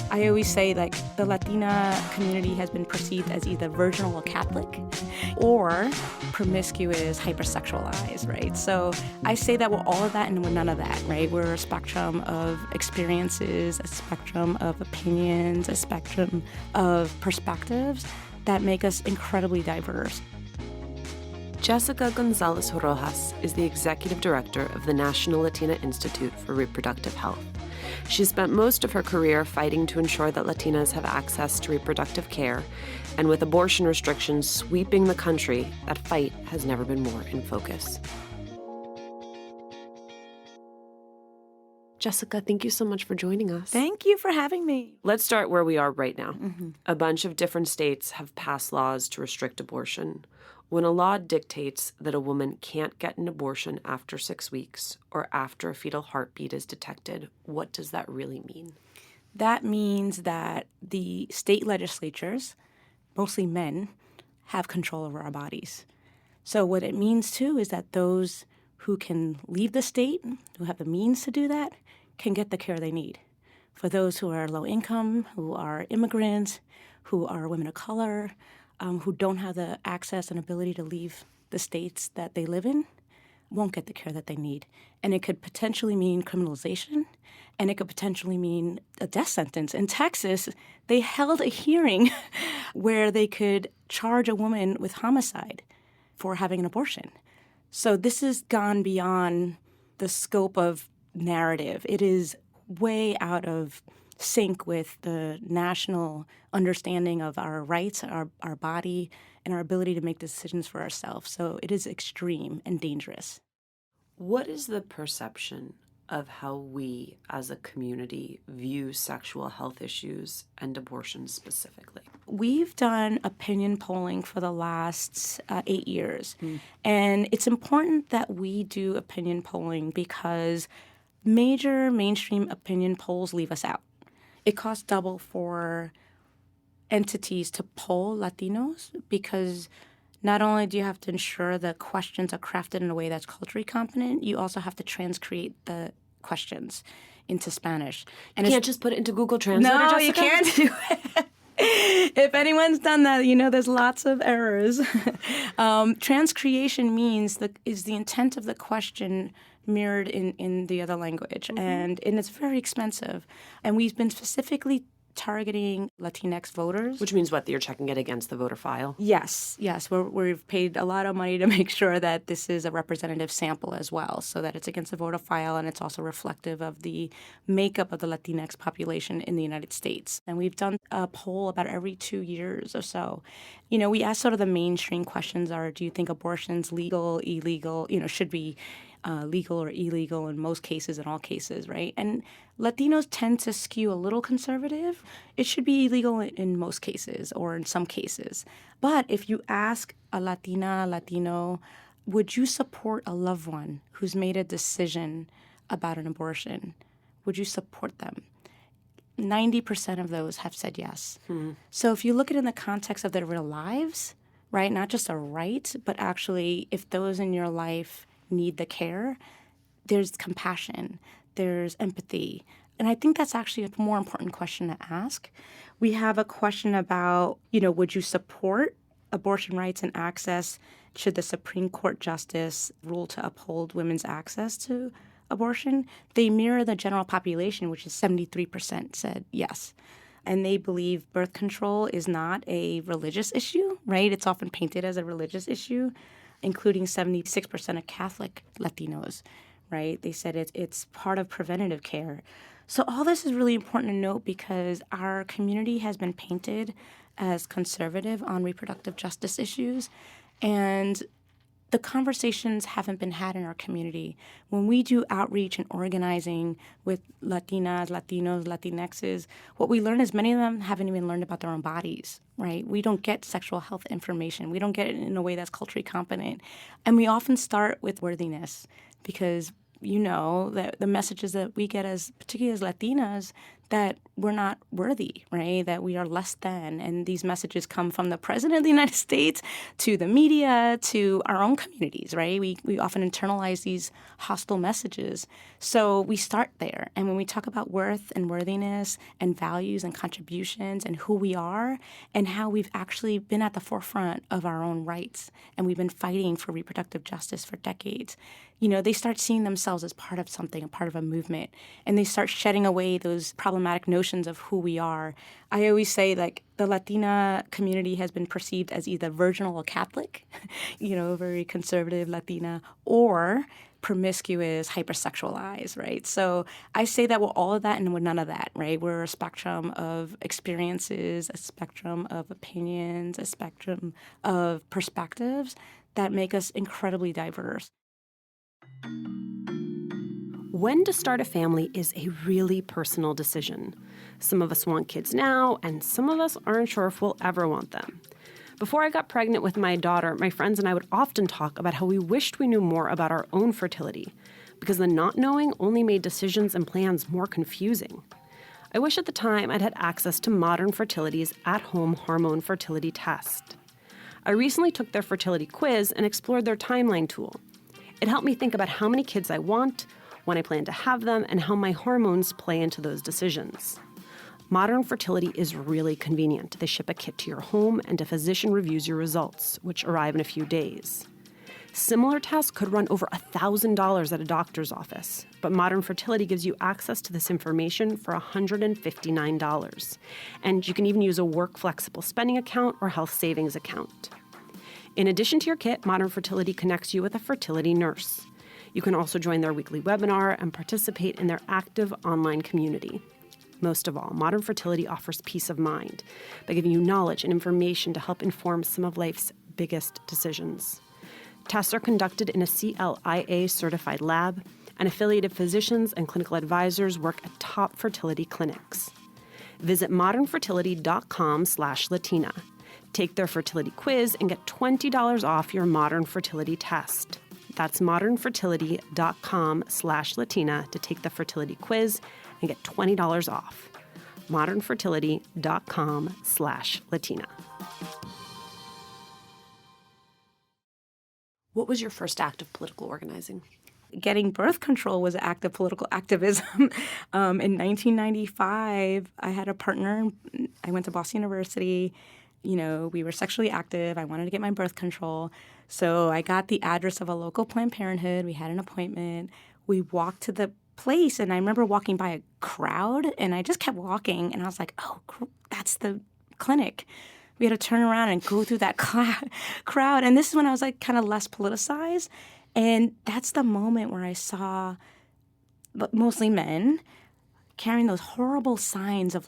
I always say, like, the Latina community has been perceived as either virginal or Catholic or promiscuous, hyper-sexualized, right? So I say that we're all of that and we're none of that, right? We're a spectrum of experiences, a spectrum of opinions, a spectrum of perspectives that make us incredibly diverse. Jessica González-Rojas is the executive director of the National Latina Institute for Reproductive Health. She spent most of her career fighting to ensure that Latinas have access to reproductive care, and with abortion restrictions sweeping the country, that fight has never been more in focus. Jessica, thank you so much for joining us. Thank you for having me. Let's start where we are right now. A bunch of different states have passed laws to restrict abortion. When a law dictates that a woman can't get an abortion after 6 weeks or after a fetal heartbeat is detected, what does that really mean? That means that the state legislatures, mostly men, have control over our bodies. So what it means, too, is that those who can leave the state, who have the means to do that, can get the care they need. For those who are low income, who are immigrants, who are women of color, who don't have the access and ability to leave the states that they live in, won't get the care that they need. And it could potentially mean criminalization, and it could potentially mean a death sentence. In Texas, they held a hearing where they could charge a woman with homicide for having an abortion. So this has gone beyond the scope of narrative. It is way out of sync with the national understanding of our rights, our body, and our ability to make decisions for ourselves. So it is extreme and dangerous. What is the perception of how we as a community view sexual health issues and abortion specifically? We've done opinion polling for the last 8 years. And it's important that we do opinion polling because major mainstream opinion polls leave us out. It costs double for entities to poll Latinos because not only do you have to ensure the questions are crafted in a way that's culturally competent, you also have to transcreate the questions into Spanish. And you can't just put it into Google Translator, No, Jessica? you can't do it. If anyone's done that, you know there's lots of errors. Transcreation means is the intent of the question mirrored in the other language, and it's very expensive. And we've been specifically targeting Latinx voters. Which means what? That you're checking it against the voter file? Yes. We've paid a lot of money to make sure that this is a representative sample as well, so that it's against the voter file and it's also reflective of the makeup of the Latinx population in the United States. And we've done a poll about every 2 years or so. You know, we ask sort of the mainstream questions are, do you think abortion's legal, illegal, should be legal or illegal in most cases, in all cases, right? And Latinos tend to skew a little conservative. It should be illegal in most cases or in some cases. But if you ask a Latina, Latino, would you support a loved one who's made a decision about an abortion? Would you support them? 90% of those have said yes. So if you look at it in the context of their real lives, right, not just a right, but actually if those in your life need the care, there's compassion, there's empathy. And I think that's actually a more important question to ask. We have a question about, would you support abortion rights and access should the Supreme Court justice rule to uphold women's access to abortion? They mirror the general population, which is 73% said yes. And they believe birth control is not a religious issue, right? It's often painted as a religious issue, including 76% of Catholic Latinos, right? They said it's part of preventative care. So all this is really important to note because our community has been painted as conservative on reproductive justice issues, and the conversations haven't been had in our community. When we do outreach and organizing with Latinas, Latinos, Latinxes, what we learn is many of them haven't even learned about their own bodies, right? We don't get sexual health information. We don't get it in a way that's culturally competent. And we often start with worthiness because, that the messages that we get particularly as Latinas, that we're not worthy, right? That we are less than. And these messages come from the president of the United States to the media to our own communities, right? We often internalize these hostile messages. So we start there. And when we talk about worth and worthiness and values and contributions and who we are and how we've actually been at the forefront of our own rights and we've been fighting for reproductive justice for decades, they start seeing themselves as part of something, a part of a movement, and they start shedding away those problematic notions of who we are. I always say, the Latina community has been perceived as either virginal or Catholic, very conservative Latina, or promiscuous, hyper-sexualized, right? So I say that we're all of that and we're none of that, right? We're a spectrum of experiences, a spectrum of opinions, a spectrum of perspectives that make us incredibly diverse. When to start a family is a really personal decision. Some of us want kids now, and some of us aren't sure if we'll ever want them. Before I got pregnant with my daughter, my friends and I would often talk about how we wished we knew more about our own fertility, because the not knowing only made decisions and plans more confusing. I wish at the time I'd had access to Modern Fertility's at-home hormone fertility test. I recently took their fertility quiz and explored their timeline tool. It helped me think about how many kids I want, when I plan to have them, and how my hormones play into those decisions. Modern Fertility is really convenient. They ship a kit to your home, and a physician reviews your results, which arrive in a few days. Similar tests could run over $1,000 at a doctor's office, but Modern Fertility gives you access to this information for $159. And you can even use a work-flexible spending account or health savings account. In addition to your kit, Modern Fertility connects you with a fertility nurse. You can also join their weekly webinar and participate in their active online community. Most of all, Modern Fertility offers peace of mind by giving you knowledge and information to help inform some of life's biggest decisions. Tests are conducted in a CLIA-certified lab, and affiliated physicians and clinical advisors work at top fertility clinics. Visit modernfertility.com/Latina. Take their fertility quiz and get $20 off your Modern Fertility test. That's modernfertility.com/Latina to take the fertility quiz and get $20 off. modernfertility.com/Latina. What was your first act of political organizing? Getting birth control was an act of political activism. In 1995, I had a partner. I went to Boston University. We were sexually active. I wanted to get my birth control. So I got the address of a local Planned Parenthood. We had an appointment. We walked to the place, and I remember walking by a crowd, and I just kept walking, and I was like, oh, that's the clinic. We had to turn around and go through that crowd. And this is when I was kind of less politicized. And that's the moment where I saw mostly men carrying those horrible signs of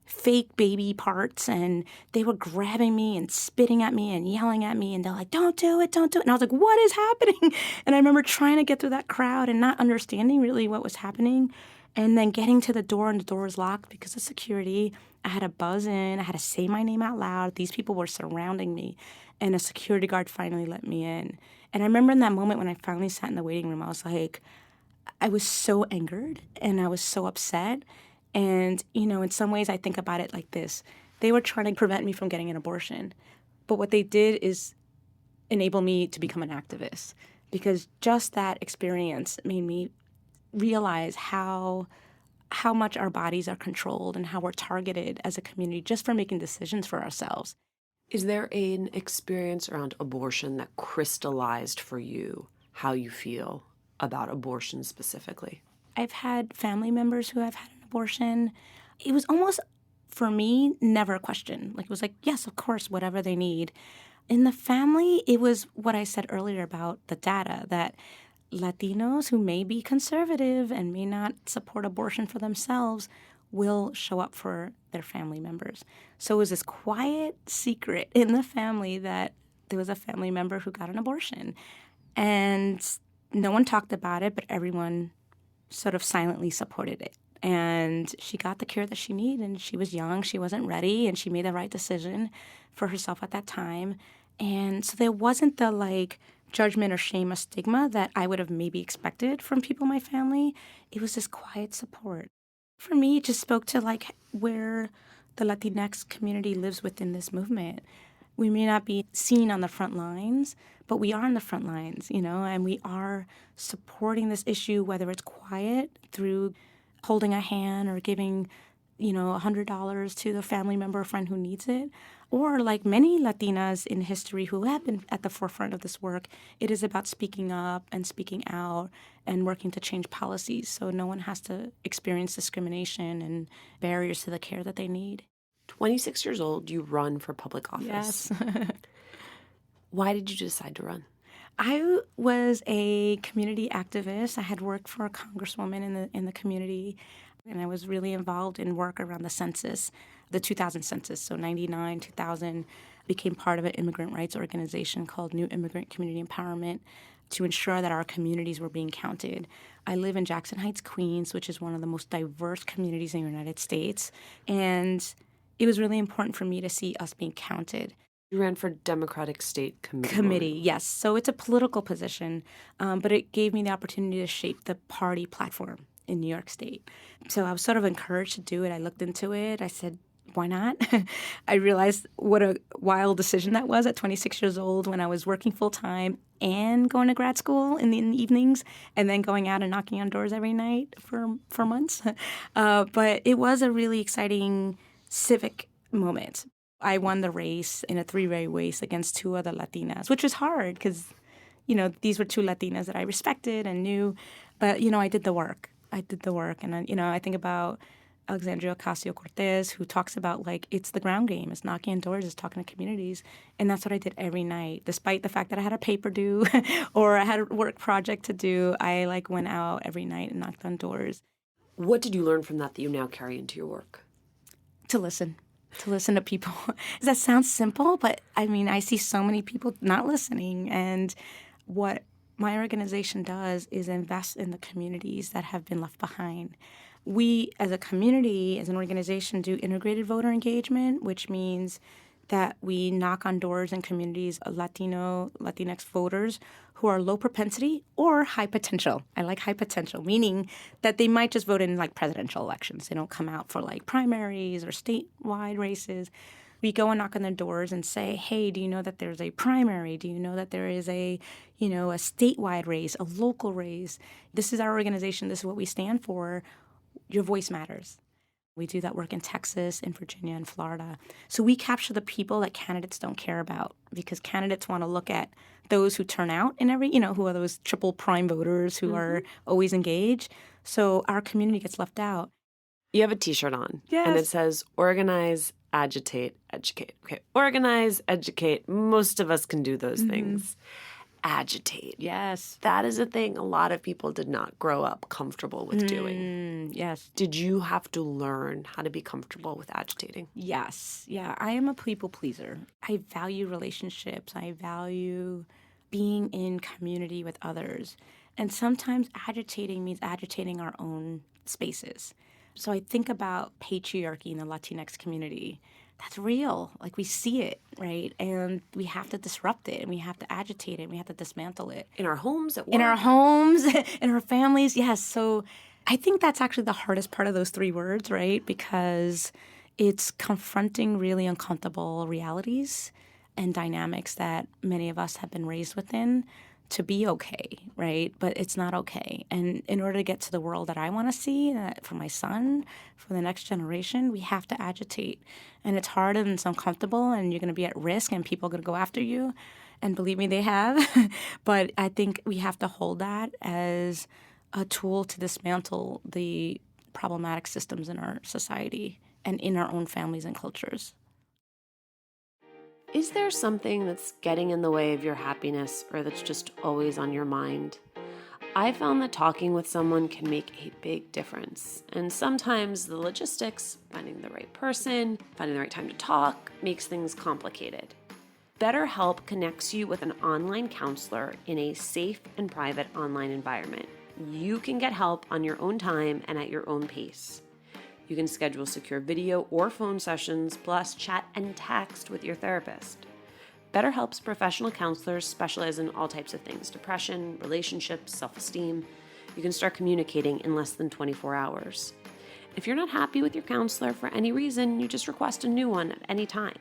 fake baby parts, and they were grabbing me and spitting at me and yelling at me, and they're like, don't do it. And I was like, what is happening? And I remember trying to get through that crowd and not understanding really what was happening, and then getting to the door, and the door was locked because of security. I had to buzz in. I had to say my name out loud. These people were surrounding me, and a security guard finally let me in. And I remember in that moment when I finally sat in the waiting room, I was so angered, and I was so upset. And, in some ways I think about it like this. They were trying to prevent me from getting an abortion. But what they did is enable me to become an activist, because just that experience made me realize how much our bodies are controlled and how we're targeted as a community just for making decisions for ourselves. Is there an experience around abortion that crystallized for you how you feel about abortion specifically? I've had family members who have had an abortion. It was almost, for me, never a question. It was yes, of course, whatever they need. In the family, it was what I said earlier about the data, that Latinos who may be conservative and may not support abortion for themselves will show up for their family members. So it was this quiet secret in the family that there was a family member who got an abortion. And no one talked about it, but everyone sort of silently supported it. And she got the care that she needed, and she was young, she wasn't ready, and she made the right decision for herself at that time. And so there wasn't the judgment or shame or stigma that I would have maybe expected from people in my family. It was this quiet support. For me, it just spoke to like where the Latinx community lives within this movement. We may not be seen on the front lines, but we are on the front lines, and we are supporting this issue, whether it's quiet through holding a hand or giving, $100 to the family member or friend who needs it. Or like many Latinas in history who have been at the forefront of this work, it is about speaking up and speaking out and working to change policies so no one has to experience discrimination and barriers to the care that they need. 26 years old, you run for public office. Yes. Why did you decide to run? I was a community activist. I had worked for a congresswoman in the community, and I was really involved in work around the census, the 2000 census. So 99, 2000, became part of an immigrant rights organization called New Immigrant Community Empowerment to ensure that our communities were being counted. I live in Jackson Heights, Queens, which is one of the most diverse communities in the United States, and it was really important for me to see us being counted. You ran for Democratic State Committee, yes. So it's a political position, but it gave me the opportunity to shape the party platform in New York State. So I was sort of encouraged to do it. I looked into it. I said, why not? I realized what a wild decision that was at 26 years old when I was working full-time and going to grad school in the evenings and then going out and knocking on doors every night for months. But it was a really exciting civic moment. I won the race in a three-way race against two other Latinas, which was hard because, these were two Latinas that I respected and knew. But, I did the work. And, I think about Alexandria Ocasio-Cortez, who talks about, like, it's the ground game. It's knocking on doors. It's talking to communities. And that's what I did every night. Despite the fact that I had a paper due or I had a work project to do, I, went out every night and knocked on doors. What did you learn from that you now carry into your work? To listen to people. That sounds simple, but I see so many people not listening. And what my organization does is invest in the communities that have been left behind. We, as a community, as an organization, do integrated voter engagement, which means that we knock on doors in communities of Latinx voters who are low propensity or high potential. I like high potential, meaning that they might just vote in presidential elections. They don't come out for primaries or statewide races. We go and knock on their doors and say, hey, do you know that there's a primary? Do you know that there is a statewide race, a local race? This is our organization. This is what we stand for. Your voice matters. We do that work in Texas, in Virginia, and Florida. So we capture the people that candidates don't care about because candidates want to look at those who turn out in every, who are those triple prime voters who are always engaged. So our community gets left out. You have a T-shirt on. Yes. And it says, organize, agitate, educate. Okay, organize, educate. Most of us can do those things. Agitate. Yes. That is a thing a lot of people did not grow up comfortable with doing. Yes. Did you have to learn how to be comfortable with agitating? Yes. Yeah, I am a people pleaser. I value relationships. I value being in community with others. And sometimes agitating means agitating our own spaces. So I think about patriarchy in the Latinx community. That's real. We see it, right? And we have to disrupt it, and we have to agitate it, and we have to dismantle it. In our homes, at work? In our homes, in our families, yes. So I think that's actually the hardest part of those three words, right? Because it's confronting really uncomfortable realities and dynamics that many of us have been raised within to be okay, right? But it's not okay. And in order to get to the world that I want to see for my son, for the next generation, we have to agitate. And it's hard and it's uncomfortable, and you're going to be at risk, and people are going to go after you. And believe me, they have. But I think we have to hold that as a tool to dismantle the problematic systems in our society and in our own families and cultures. Is there something that's getting in the way of your happiness or that's just always on your mind? I found that talking with someone can make a big difference. And sometimes the logistics, finding the right person, finding the right time to talk, makes things complicated. BetterHelp connects you with an online counselor in a safe and private online environment. You can get help on your own time and at your own pace. You can schedule secure video or phone sessions, plus chat and text with your therapist. BetterHelp's professional counselors specialize in all types of things: depression, relationships, self-esteem. You can start communicating in less than 24 hours. If you're not happy with your counselor for any reason, you just request a new one at any time.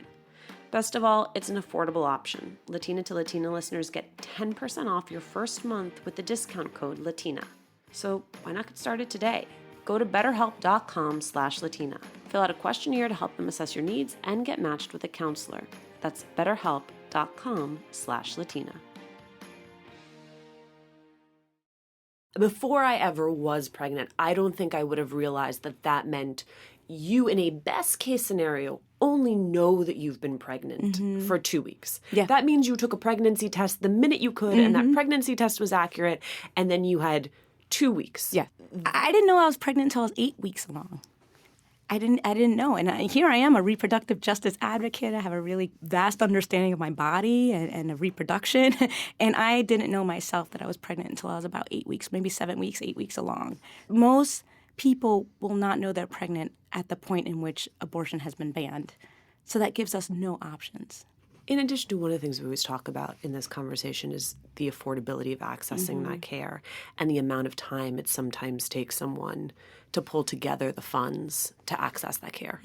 Best of all, it's an affordable option. Latina to Latina listeners get 10% off your first month with the discount code LATINA. So why not get started today? Go to betterhelp.com/Latina. Fill out a questionnaire to help them assess your needs and get matched with a counselor. That's betterhelp.com/Latina. Before I ever was pregnant, I don't think I would have realized that that meant you, in a best case scenario, only know that you've been pregnant for 2 weeks. Yeah. That means you took a pregnancy test the minute you could, and that pregnancy test was accurate, and then you had 2 weeks. Yeah. I didn't know I was pregnant until I was 8 weeks along. I didn't know. And here I am, a reproductive justice advocate. I have a really vast understanding of my body and of reproduction. And I didn't know myself that I was pregnant until I was about 8 weeks, maybe 7 weeks, 8 weeks along. Most people will not know they're pregnant at the point in which abortion has been banned. So that gives us no options. In addition to one of the things we always talk about in this conversation is the affordability of accessing that care and the amount of time it sometimes takes someone to pull together the funds to access that care.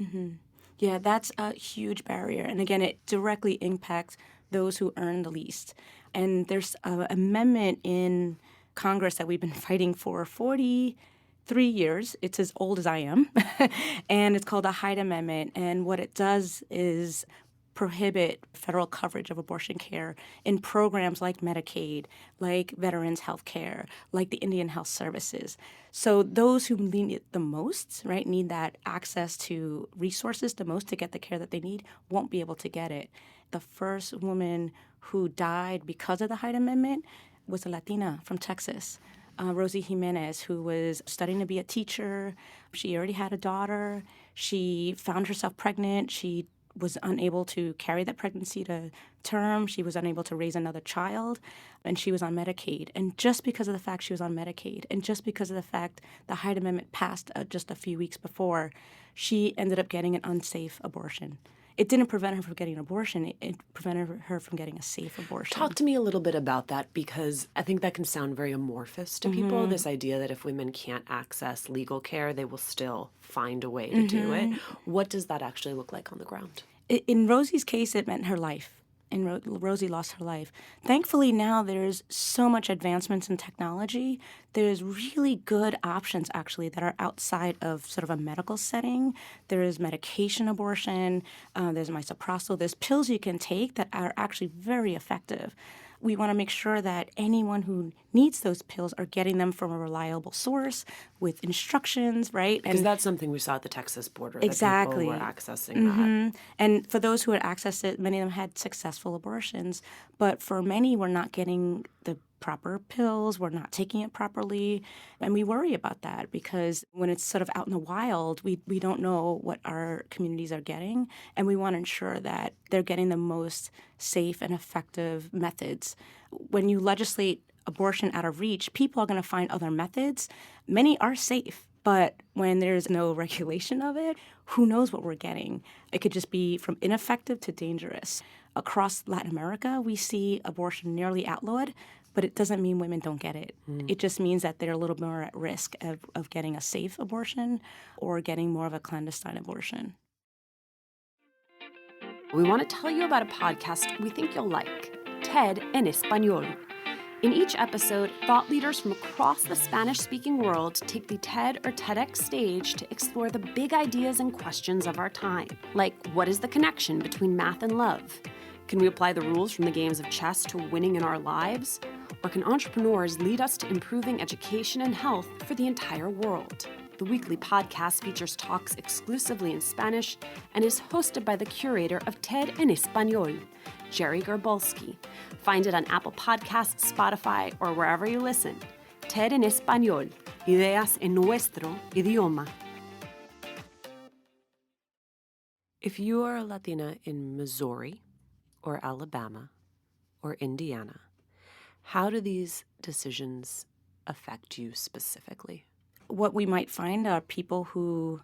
Yeah, that's a huge barrier. And again, it directly impacts those who earn the least. And there's an amendment in Congress that we've been fighting for 43 years. It's as old as I am. And it's called the Hyde Amendment. And what it does is prohibit federal coverage of abortion care in programs like Medicaid, like Veterans Health Care, like the Indian Health Services. So those who need it the most, right, need that access to resources the most to get the care that they need, won't be able to get it. The first woman who died because of the Hyde Amendment was a Latina from Texas. Rosie Jimenez, who was studying to be a teacher. She already had a daughter. She found herself pregnant. She was unable to carry that pregnancy to term. She was unable to raise another child, and she was on Medicaid. And just because of the fact she was on Medicaid, and just because of the fact the Hyde Amendment passed just a few weeks before, she ended up getting an unsafe abortion. It didn't prevent her from getting an abortion. It prevented her from getting a safe abortion. Talk to me a little bit about that, because I think that can sound very amorphous to people, this idea that if women can't access legal care, they will still find a way to do it. What does that actually look like on the ground? In Rosie's case, it meant her life. And Rosie lost her life. Thankfully, now there's so much advancements in technology. There's really good options, actually, that are outside of sort of a medical setting. There is medication abortion. There's misoprostol. There's pills you can take that are actually very effective. We want to make sure that anyone who needs those pills are getting them from a reliable source with instructions, right? Because that's something we saw at the Texas border. Exactly. That people were accessing that. And for those who had accessed it, many of them had successful abortions. But for many, we're not getting the proper pills, we're not taking it properly. And we worry about that because when it's sort of out in the wild, we don't know what our communities are getting. And we want to ensure that they're getting the most safe and effective methods. When you legislate abortion out of reach, people are going to find other methods. Many are safe. But when there's no regulation of it, who knows what we're getting? It could just be from ineffective to dangerous. Across Latin America, we see abortion nearly outlawed, but it doesn't mean women don't get it. It just means that they're a little more at risk of getting a safe abortion or getting more of a clandestine abortion. We want to tell you about a podcast we think you'll like, TED en Español. In each episode, thought leaders from across the Spanish-speaking world take the TED or TEDx stage to explore the big ideas and questions of our time, like what is the connection between math and love? Can we apply the rules from the games of chess to winning in our lives? Or can entrepreneurs lead us to improving education and health for the entire world? The weekly podcast features talks exclusively in Spanish and is hosted by the curator of TED en Español, Jerry Garbolski. Find it on Apple Podcasts, Spotify, or wherever you listen. TED en Español, ideas en nuestro idioma. If you are a Latina in Missouri, or Alabama, or Indiana, how do these decisions affect you specifically? What we might find are people who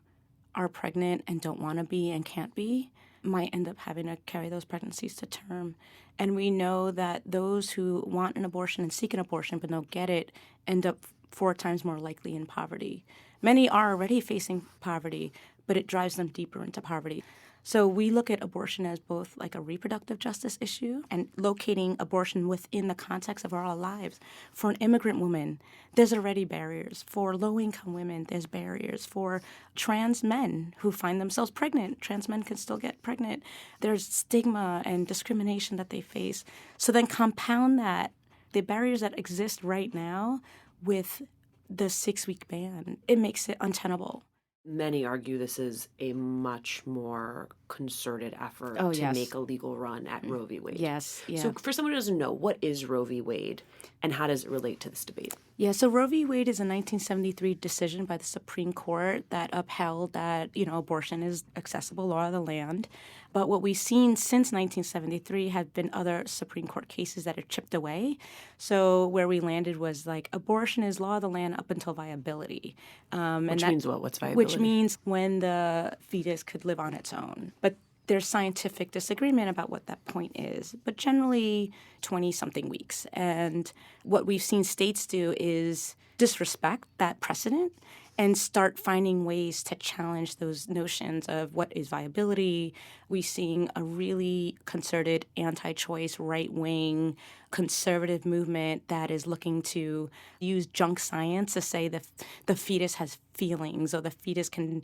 are pregnant and don't want to be and can't be might end up having to carry those pregnancies to term. And we know that those who want an abortion and seek an abortion but don't get it end up 4 times more likely in poverty. Many are already facing poverty, but it drives them deeper into poverty. So we look at abortion as both like a reproductive justice issue and locating abortion within the context of our lives. For an immigrant woman, there's already barriers. For low-income women, there's barriers. For trans men who find themselves pregnant, trans men can still get pregnant. There's stigma and discrimination that they face. So then compound that, the barriers that exist right now with the 6-week ban, it makes it untenable. Many argue this is a much more concerted effort to make a legal run at Roe v. Wade. Yes, yeah. So for someone who doesn't know, what is Roe v. Wade and how does it relate to this debate? Yeah, so Roe v. Wade is a 1973 decision by the Supreme Court that upheld that, abortion is accessible law of the land. But what we've seen since 1973 have been other Supreme Court cases that are chipped away. So where we landed was like abortion is law of the land up until viability. Which means what? What's viability? Which means when the fetus could live on its own. But there's scientific disagreement about what that point is, but generally 20-something weeks. And what we've seen states do is disrespect that precedent and start finding ways to challenge those notions of what is viability. We're seeing a really concerted, anti-choice, right-wing, conservative movement that is looking to use junk science to say that the fetus has feelings or the fetus can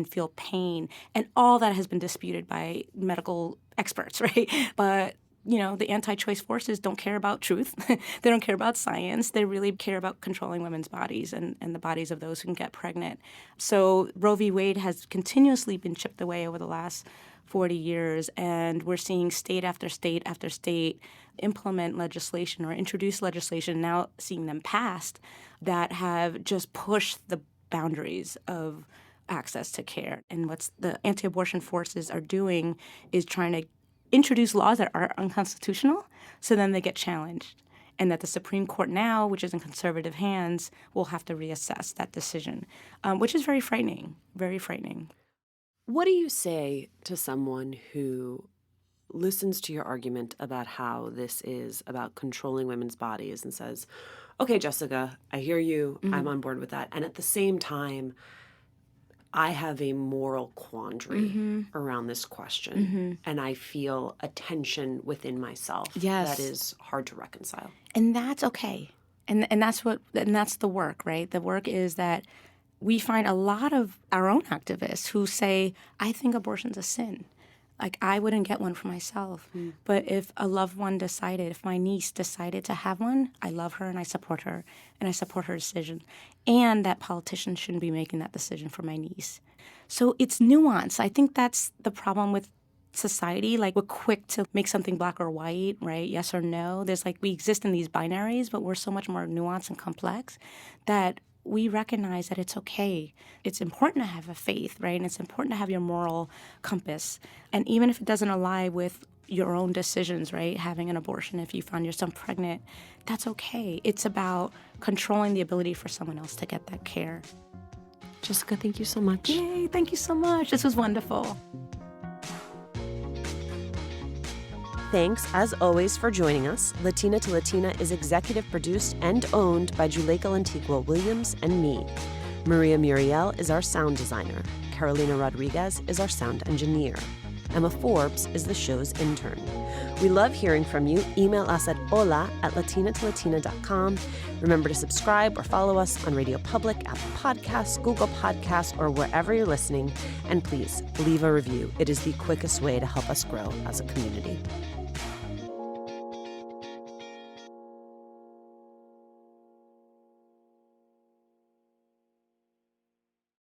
feel pain. And all that has been disputed by medical experts, right? But the anti-choice forces don't care about truth. They don't care about science. They really care about controlling women's bodies and the bodies of those who can get pregnant. So Roe v. Wade has continuously been chipped away over the last 40 years, and we're seeing state after state after state implement legislation or introduce legislation, now seeing them passed, that have just pushed the boundaries of access to care. And what the anti-abortion forces are doing is trying to introduce laws that are unconstitutional, so then they get challenged. And that the Supreme Court now, which is in conservative hands, will have to reassess that decision, which is very frightening, very frightening. What do you say to someone who listens to your argument about how this is about controlling women's bodies and says, okay, Jessica, I hear you, I'm on board with that. And at the same time, I have a moral quandary around this question, and I feel a tension within myself that is hard to reconcile. And that's okay. And that's the work, right? The work is that we find a lot of our own activists who say, I think abortion's a sin. Like, I wouldn't get one for myself. But if a loved one decided, if my niece decided to have one, I love her and I support her decision. And that politicians shouldn't be making that decision for my niece. So it's nuance. I think that's the problem with society. Like, we're quick to make something black or white, right? Yes or no. There's we exist in these binaries, but we're so much more nuanced and complex that we recognize that it's okay. It's important to have a faith, right? And it's important to have your moral compass. And even if it doesn't align with your own decisions, right? Having an abortion, if you find yourself pregnant, that's okay. It's about controlling the ability for someone else to get that care. Jessica, thank you so much. Yay, thank you so much. This was wonderful. Thanks, as always, for joining us. Latina to Latina is executive produced and owned by Juleyka Lantigua Williams and me. Maria Muriel is our sound designer. Carolina Rodriguez is our sound engineer. Emma Forbes is the show's intern. We love hearing from you. Email us at hola@latinatolatina.com. Remember to subscribe or follow us on Radio Public, Apple Podcasts, Google Podcasts, or wherever you're listening. And please, leave a review. It is the quickest way to help us grow as a community.